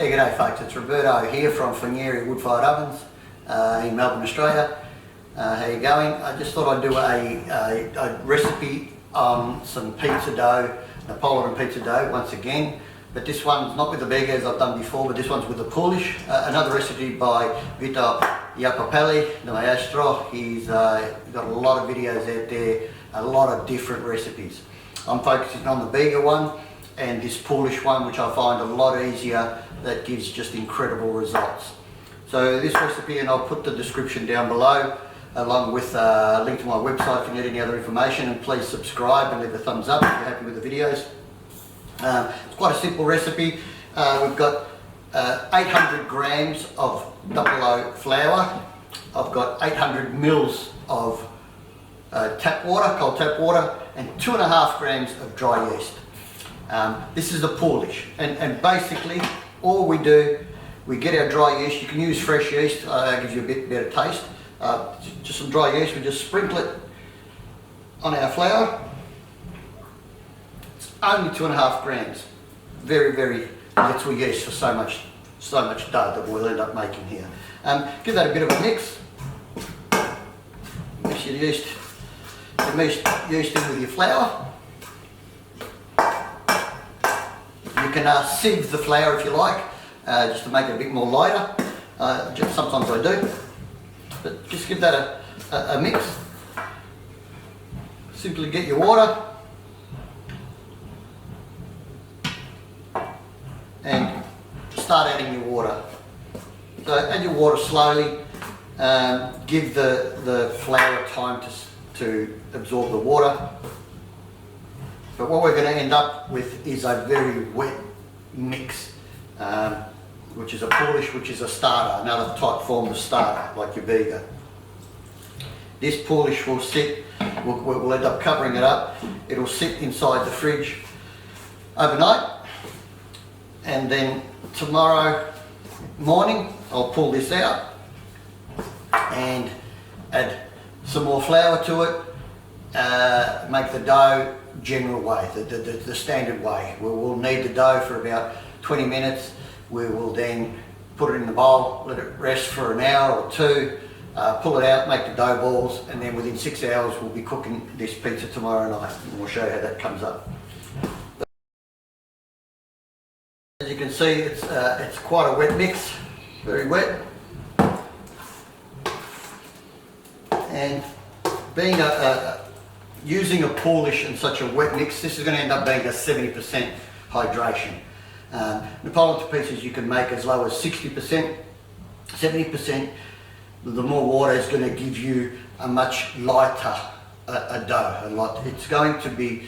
Yeah, g'day folks, it's Roberto here from Fornieri wood-fired ovens in Melbourne, Australia. How you going? I just thought I'd do a recipe on some pizza dough, Napoleon pizza dough once again, but this one's not with the bag as I've done before, but this one's with the Poolish. Another recipe by Vito Iacopelli, the Maestro. He's got a lot of videos out there, a lot of different recipes. I'm focusing on the bigger one and this Poolish one, which I find a lot easier, that gives just incredible results. So this recipe, and I'll put the description down below along with a link to my website if you need any other information, and please subscribe and leave a thumbs up if you're happy with the videos. It's quite a simple recipe. We've got 800 grams of 00 flour. I've got 800 mils of tap water, cold tap water, and 2.5 grams of dry yeast. This is the Poolish, and basically all we do, we get our dry yeast. You can use fresh yeast, gives you a bit better taste. Just some dry yeast, we just sprinkle it on our flour. It's only 2.5 grams. Very, very little yeast for so much dough that we'll end up making here. Give that a bit of a mix. Mix your yeast in with your flour. You can sieve the flour if you like, just to make it a bit more lighter. Sometimes I do, but just give that a mix. Simply get your water and start adding your water. So add your water slowly. Give the flour time to absorb the water. But what we're going to end up with is a very wet mix, which is a Poolish, which is a starter, another type form of starter, like your Bega. This Poolish will sit, we'll end up covering it up. It'll sit inside the fridge overnight, and then tomorrow morning I'll pull this out and add some more flour to it, make the dough general way, the standard way. We'll knead the dough for about 20 minutes. We will then put it in the bowl, let it rest for an hour or two, pull it out, make the dough balls, and then within 6 hours we'll be cooking this pizza tomorrow night, and we'll show you how that comes up. As you can see, it's quite a wet mix, very wet, and being using a Poolish in such a wet mix, this is going to end up being a 70% hydration. Napoleon pizzas you can make as low as 60%, 70%. The more water is going to give you a much lighter dough. It's going to be,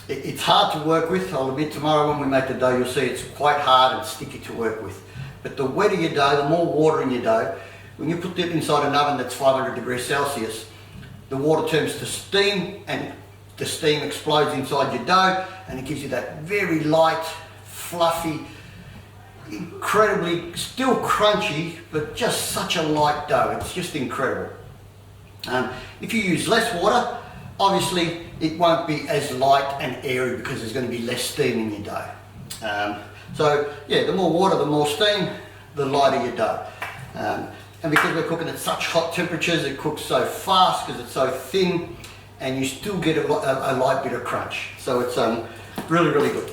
it's hard to work with. I'll admit, tomorrow when we make the dough, you'll see it's quite hard and sticky to work with. But the wetter your dough, the more water in your dough. When you put it inside an oven that's 500 degrees Celsius, the water turns to steam, and the steam explodes inside your dough, and it gives you that very light, fluffy, incredibly, still crunchy, but just such a light dough. It's just incredible. If you use less water, obviously it won't be as light and airy because there's going to be less steam in your dough. So yeah, the more water, the more steam, the lighter your dough. And because we're cooking at such hot temperatures, it cooks so fast because it's so thin, and you still get a light bit of crunch. So it's really, really good.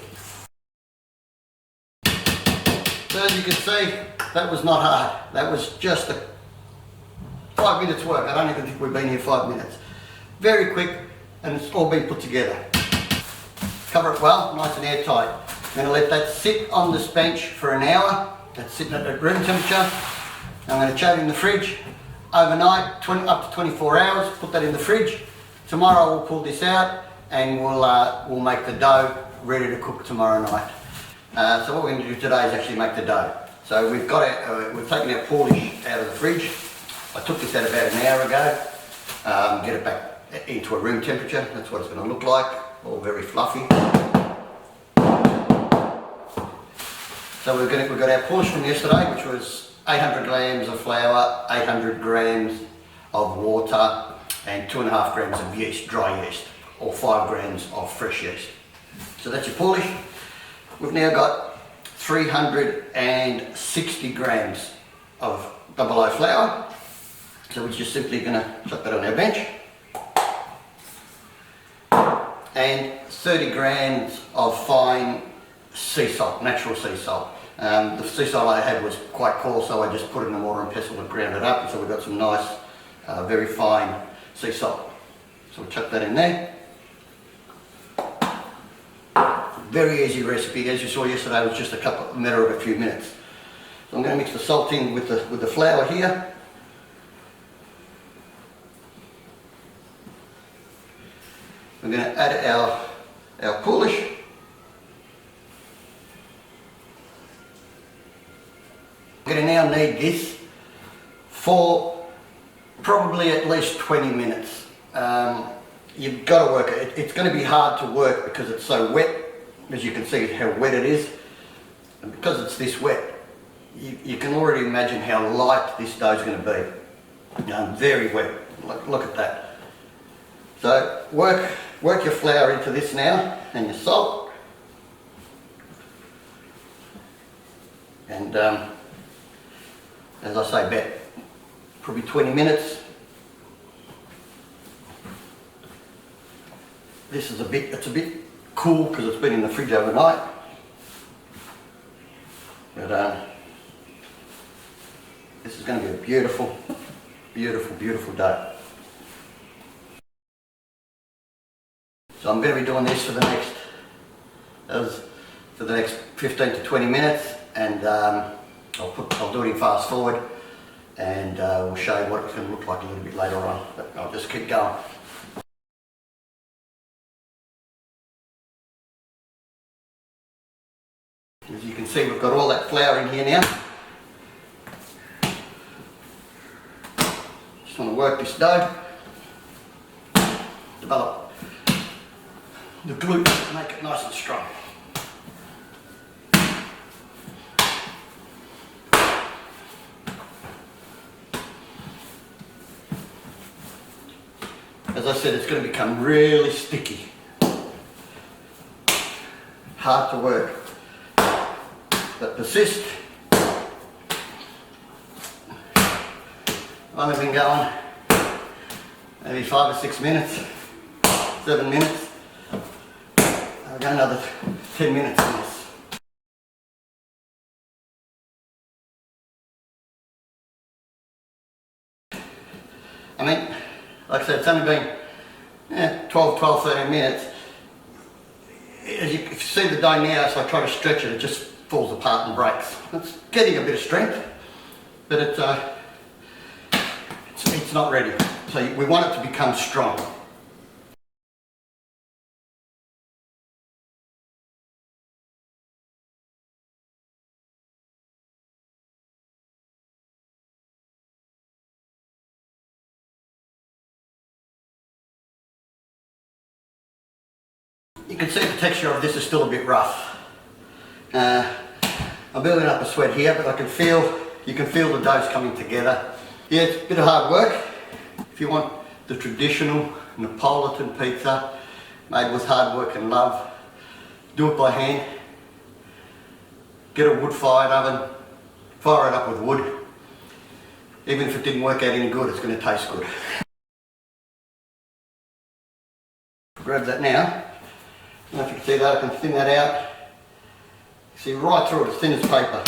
So as you can see, that was not hard. That was just 5 minutes work. I don't even think we've been here 5 minutes. Very quick, and it's all been put together. Cover it well, nice and airtight. I'm going to let that sit on this bench for an hour. That's sitting at room temperature. I'm going to chuck it in the fridge overnight, up to 24 hours, put that in the fridge. Tomorrow we'll pull this out and we'll make the dough ready to cook tomorrow night. So what we're going to do today is actually make the dough. So we've taken our Poolish out of the fridge. I took this out about an hour ago, get it back into a room temperature. That's what it's going to look like, all very fluffy. So we've got our Poolish from yesterday, which was 800 grams of flour, 800 grams of water, and 2.5 grams of yeast, dry yeast, or 5 grams of fresh yeast. So that's your Poolish. We've now got 360 grams of double O flour. So we're just simply going to chuck that on our bench. And 30 grams of fine sea salt, natural sea salt. The sea salt I had was quite coarse, so I just put it in the mortar and pestle and ground it up, and so we've got some nice, very fine sea salt. So we'll chuck that in there. Very easy recipe, as you saw yesterday, it was just a matter of a few minutes. So I'm going to mix the salt in with the flour here. We're going to add our Poolish. We're going to now need this for probably at least 20 minutes. You've got to work it. It's going to be hard to work because it's so wet. As you can see how wet it is. And because it's this wet, you can already imagine how light this dough is going to be. Very wet. Look at that. So work your flour into this now, and your salt. And as I say, about probably 20 minutes. It's a bit cool because it's been in the fridge overnight. But this is going to be a beautiful, beautiful, beautiful dough. So I'm going to be doing this for the next 15 to 20 minutes, and I'll do it in fast forward, and we'll show you what it's going to look like a little bit later on. But I'll just keep going. As you can see, we've got all that flour in here now. Just want to work this dough, develop the gluten to make it nice and strong. As I said, it's going to become really sticky. Hard to work, but persist. I've only been going maybe 5 or 6 minutes, 7 minutes. I've got another 10 minutes in this. I mean, like I said, it's only been 12, 13 minutes. If you see the dough now, so I try to stretch it, it just falls apart and breaks. It's getting a bit of strength, but it's not ready. So we want it to become strong. You can see the texture of this is still a bit rough. I'm building up a sweat here, but you can feel the dough's coming together. Yeah, it's a bit of hard work. If you want the traditional Neapolitan pizza made with hard work and love, do it by hand. Get a wood-fired oven, fire it up with wood. Even if it didn't work out any good, it's going to taste good. Grab that now. I don't know if you can see that, I can thin that out. You see right through it, as thin as paper.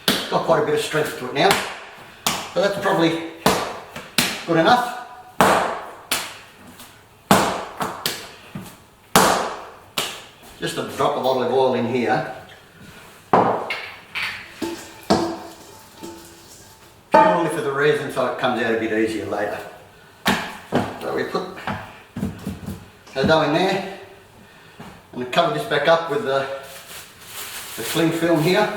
It's got quite a bit of strength to it now. So that's probably good enough. Just a drop of olive oil in here. Purely for the reason so it comes out a bit easier later. So we put our dough in there. I'm going to cover this back up with the cling film here.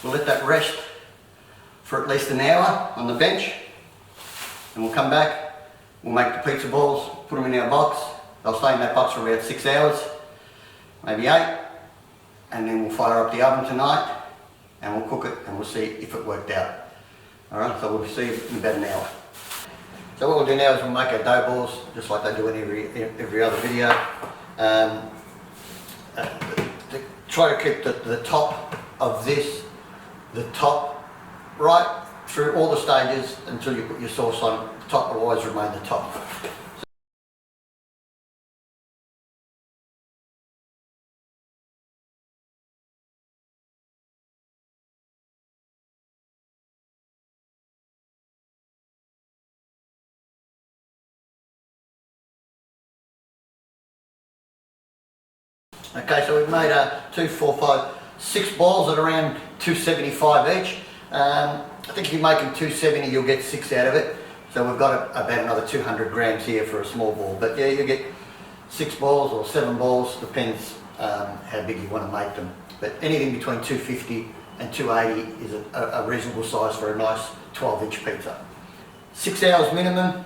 We'll let that rest for at least an hour on the bench, and we'll come back, we'll make the pizza balls, put them in our box. They'll stay in that box for about 6 hours, maybe 8, and then we'll fire up the oven tonight and we'll cook it and we'll see if it worked out. Alright, so we'll see in about an hour. So what we'll do now is we'll make our dough balls just like they do in every other video. Try to keep the top of this, the top, right through all the stages until you put your sauce on. The top will always remain the top. Okay, so we've made 2, 4, 5, 6 balls at around 275 each. I think if you make them 270, you'll get 6 out of it. So we've got about another 200 grams here for a small ball. But yeah, you get 6 balls or 7 balls, depends how big you want to make them. But anything between 250 and 280 is a reasonable size for a nice 12-inch pizza. 6 hours minimum,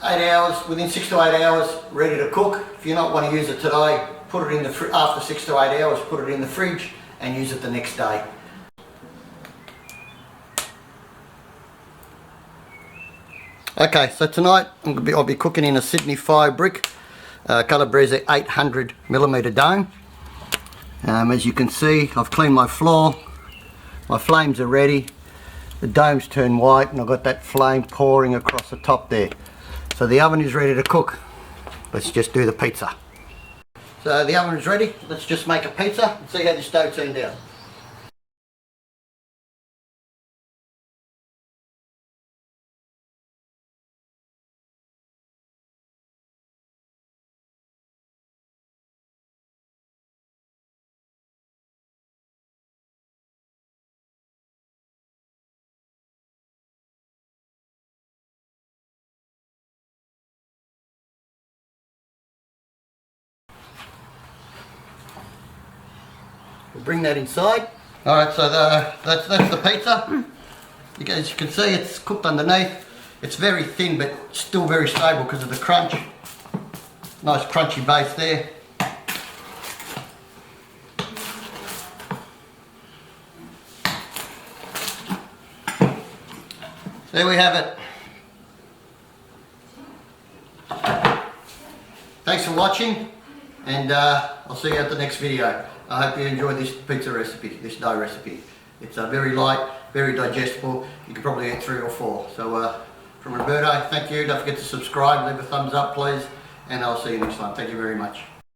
8 hours, within 6 to 8 hours, ready to cook. If you don't want to use it today, put it in the after 6 to 8 hours, put it in the fridge and use it the next day. Okay, so tonight I'll be cooking in a Sydney fire brick Calabrese 800mm dome. As you can see, I've cleaned my floor, my flames are ready, the dome's turned white and I've got that flame pouring across the top there. So the oven is ready to cook. Let's just do the pizza. So the oven is ready, let's just make a pizza and see how this dough turned out. We'll bring that inside. Alright, so that's the pizza. As you can see, it's cooked underneath. It's very thin but still very stable because of the crunch. Nice crunchy base there. There we have it. Thanks for watching, and I'll see you at the next video. I hope you enjoyed this pizza recipe, this dough recipe. It's very light, very digestible. You can probably eat 3 or 4. So from Roberto, thank you. Don't forget to subscribe, leave a thumbs up please, and I'll see you next time. Thank you very much.